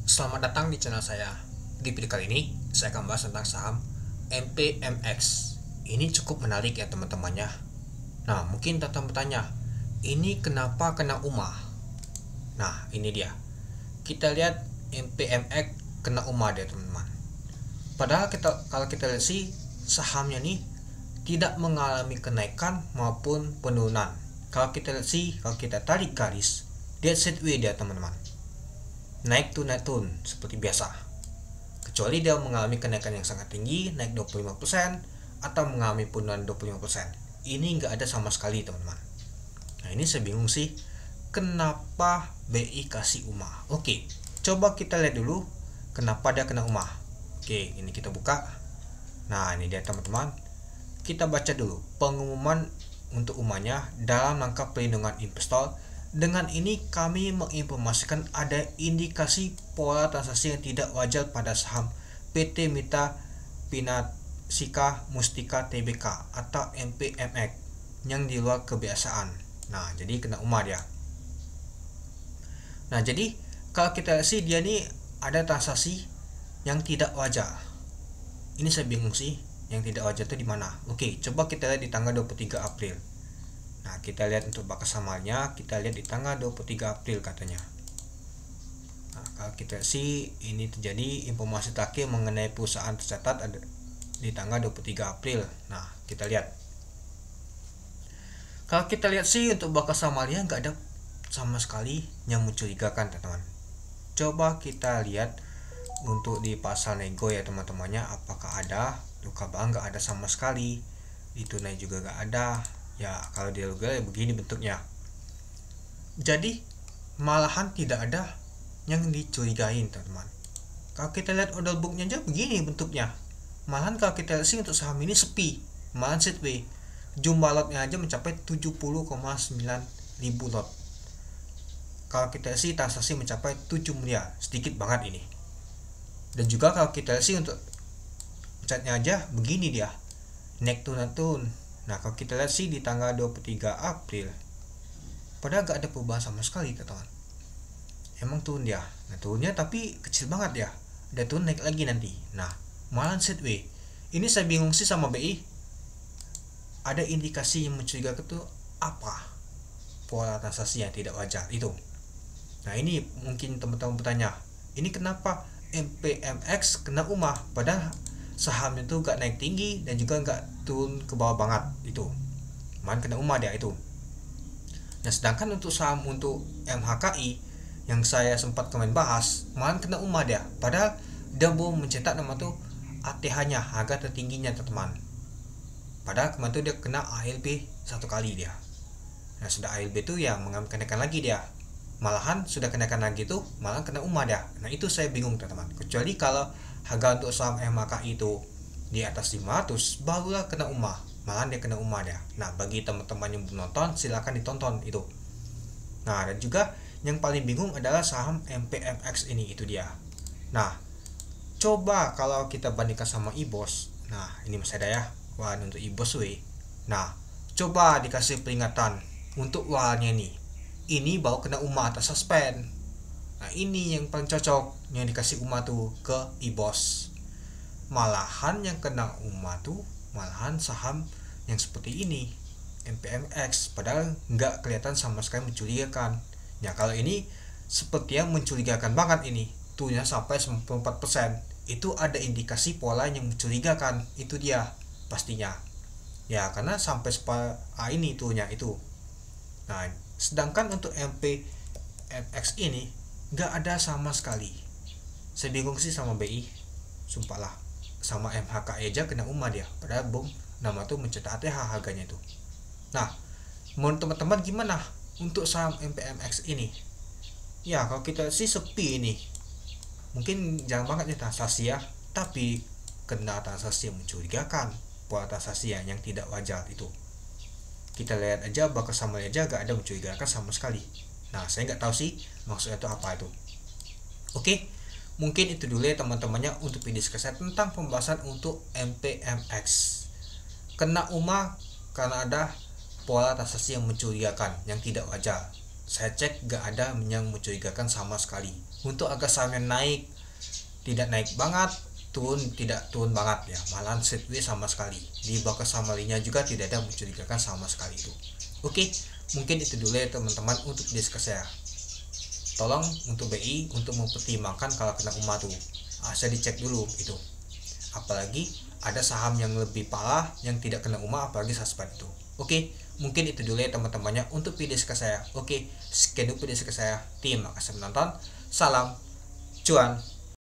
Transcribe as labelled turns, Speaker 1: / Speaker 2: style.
Speaker 1: Selamat datang di channel saya. Di video kali ini, saya akan bahas tentang saham MPMX. Ini cukup menarik ya teman-temannya. Nah, mungkin teman-teman bertanya, ini kenapa kena UMA? Nah, ini dia. Kita lihat MPMX kena UMA dia teman-teman. Padahal kalau kita lihat sih, sahamnya nih tidak mengalami kenaikan maupun penurunan. Kalau kita tarik garis, dia sideways dia teman-teman. Naik turun seperti biasa. Kecuali dia mengalami kenaikan yang sangat tinggi, naik 25% atau mengalami penurunan 25%. Ini nggak ada sama sekali teman-teman. Nah, ini saya bingung sih, kenapa BI kasih UMA. Oke, coba kita lihat dulu kenapa dia kena UMA. Oke, ini kita buka. Nah, ini dia teman-teman. Kita baca dulu pengumuman untuk UMA-nya dalam rangka pelindungan investor. Dengan ini kami menginformasikan ada indikasi pola transaksi yang tidak wajar pada saham PT Mitra Pinasika Mustika Tbk atau MPMX yang di luar kebiasaan. Nah, jadi kena UMA dia. Nah, jadi kalau kita lihat sih dia nih ada transaksi yang tidak wajar. Ini saya bingung sih, yang tidak wajar itu di mana? Oke, coba kita lihat di tanggal 23 April. Nah, kita lihat untuk bakas samarnya, kita lihat di tanggal 23 April katanya. Nah, kalau kita sih ini terjadi informasi terakhir mengenai perusahaan tercatat ada di tanggal 23 April. Nah, kita lihat. Kalau kita lihat sih untuk bakas samarnya nggak ada sama sekali yang mencurigakan, teman-teman. Coba kita lihat untuk di pasar nego ya teman-temannya, apakah ada? Luka bang nggak ada sama sekali. Di tunai juga nggak ada. Ya, kalau dia legal ya begini bentuknya. Jadi malahan tidak ada yang dicurigain teman-teman. Kalau kita lihat order booknya aja begini bentuknya. Malahan kalau kita lihat sih untuk saham ini sepi, malahan sideways. Jumlah lotnya aja mencapai 70,9 ribu lot. Kalau kita sih transaksi mencapai 7 miliar, sedikit banget ini. Dan juga kalau kita sih untuk catnya aja begini dia, naik turun. Nah, kalau kita lihat sih di tanggal 23 April, padahal gak ada perubahan sama sekali teman-teman. Emang turun dia. Nah, turunnya tapi kecil banget ya. Dia turun naik lagi nanti. Nah, malah sideways. Ini saya bingung sih sama BI. Ada indikasi yang mencurigakan itu apa? Pola transaksi yang tidak wajar itu. Nah, ini mungkin teman-teman bertanya, ini kenapa MPMX kena UMA padahal sahamnya itu gak naik tinggi dan juga gak turun ke bawah banget itu. Man kena UMA dia itu. Nah, sedangkan untuk saham untuk MHKI yang saya sempat kemarin bahas, malah kena UMA dia. Padahal dia belum mencetak nama tuh ATH-nya, harga tertingginya teman-teman. Padahal kemarin tuh dia kena ALB satu kali dia. Nah, sudah ALB tuh yang mengalami kenaikan lagi dia. Malahan sudah kenaikan lagi tuh malah kena UMA dia. Nah, itu saya bingung teman-teman. Kecuali kalau harga untuk saham MHKI itu di atas 500 barulah kena UMA. Malah dia kena UMA dia. Nah, bagi teman-teman yang belum nonton silakan ditonton itu. Nah, dan juga yang paling bingung adalah saham MPMX ini, itu dia. Nah, coba kalau kita bandingkan sama IBOS. Nah, ini masih ada ya. Wah, untuk IBOS Nah, coba dikasih peringatan untuk walnya nih. Ini baru kena UMA atau suspend. Nah, ini yang paling cocok yang dikasih UMA tuh ke IBOS. Malahan yang kena UMA tuh malahan saham yang seperti ini, MPMX, padahal nggak kelihatan sama sekali mencurigakan. Ya, kalau ini seperti yang mencurigakan banget ini, tuhnya sampai 94%. Itu ada indikasi pola yang mencurigakan, itu dia pastinya. Ya, karena sampai ini tuhnya itu. Nah, sedangkan untuk MPMX ini nggak ada sama sekali. Saya bingung sih sama BI, sumpah lah. Sama MHK aja kena UMA dia, padahal bom nama tuh mencetak ATH harganya itu. Nah, menurut teman-teman gimana untuk saham MPMX ini? Ya, kalau kita sih sepi ini, mungkin jarang banget nih transaksi ya, tapi kena transaksi yang mencurigakan, pola transaksi yang tidak wajar itu. Kita lihat aja bakal sama aja gak ada mencurigakan sama sekali. Nah, saya nggak tahu sih maksudnya itu apa itu. Oke, mungkin itu dulu ya teman-temannya untuk video saya tentang pembahasan untuk MPMX. Kena UMA karena ada pola transaksi yang mencurigakan, yang tidak wajar. saya cek gak ada yang mencurigakan sama sekali. Untuk harga sahamnya naik, tidak naik banget, turun tidak turun banget ya, malahan sideways sama sekali. Di bawah samalinnya juga tidak ada mencurigakan sama sekali itu. Oke, mungkin itu dulu ya teman-teman untuk diskusi saya. Tolong untuk BI untuk mempertimbangkan kalau kena UMA tuh, saya dicek dulu itu. Apalagi ada saham yang lebih parah yang tidak kena UMA, apalagi suspend itu. Oke, mungkin itu dulu ya teman-temannya untuk video diskusi saya. Oke, sekian dulu video diskusi saya. Terima kasih menonton. Salam cuan.